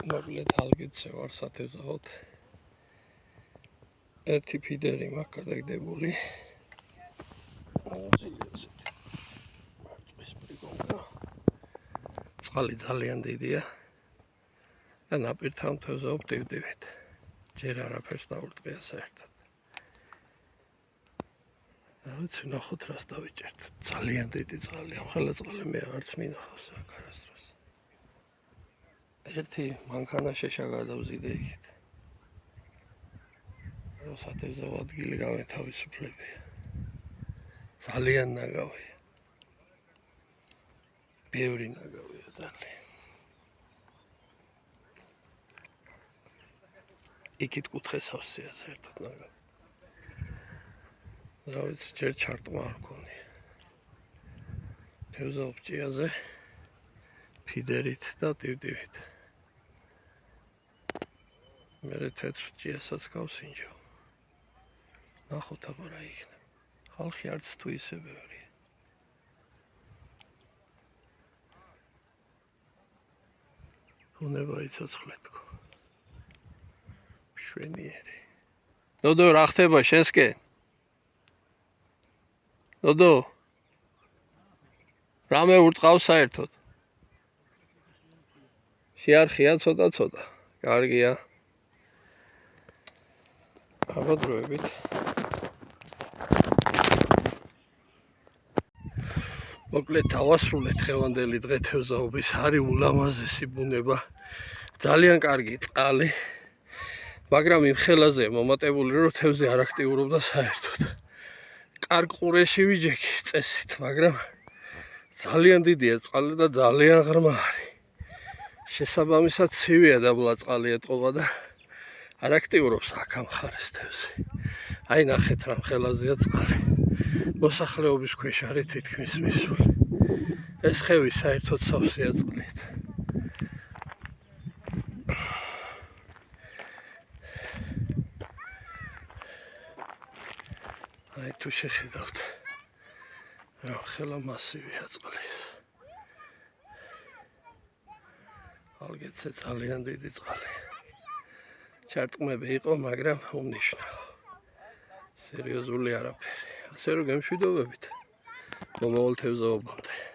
მოკლედ ალგეთზე ვარ სათევზაოდ. ერთი ფიდერი მაქვს გადაგდებული. წყალი ძალიან დიდია. და ნაპირთან თევზაობ დივდივით. ჯერ არაფერს დავურტყია საერთოდ. ვიცი ნახოთ რას დავიჭერთ. ძალიან დიდი წყალი, ამ ხელა წყალი მე არც მინახავს აქ არასდროს. ერთი მანქანა შეშა გადავზიდე იქით. სათევზაო ადგილი გამეთავისუფლებია. ძალიან ნაგავია. ბევრი ნაგავია ძალიან. იქით კუთხეს ავსია საერთოდ ნაგავი. რა ვიცი, ჯერ ჩარტყმა არ მქონია. თევზაობ ჭიაზე, ფიდერით და დივდივით. მერე თეთრ ჭიასაც გავსინჯავ. ნახოთ აბა რა იქნება. ხალხი არც თუ ისე ბევრია. უნება იცოცხლე თქო. მშვენიერი. დოდო რა ხდება შენსკენ? დოდო რამე ურტყავს საერთოდ? შეარხია ცოტა. კარგია. აბა დროებით. მოკლედ დავასრულეთ დღევანდელი დღე თევზაობის. არის ულამაზესი ბუნება. ძალიან კარგი წყალი. მაგრამ იმ ხელაზე მომატებული რომ თევზი არ აქტიურობდა საერთოდ. კარგ ყურეში ვიჯექი წესით, მაგრამ ძალიან დიდია წყალი და ძალიან ღრმა არის. შესაბამისად ცივია დაბლა წყალი ეტყობა და არ აქტიურობს აქ ამ მხარეს თევზი. აი ნახეთ რა ხელაზეა წყალი. მოსახლეობის ქვეშ არის თითქმის მისული. ეს ხევი საერთოდ სავსეა წყლით. აი თუ შეხედავთ რა ხელა მასივია წყლის. ალგეთზე ძალიან დიდი წყალი. ჩარტყმები იყო, მაგრამ უმნიშვნელო. სერიოზული არაფერი. ასე რომ გემშვიდობებით. მომავალ თევზაობამდე.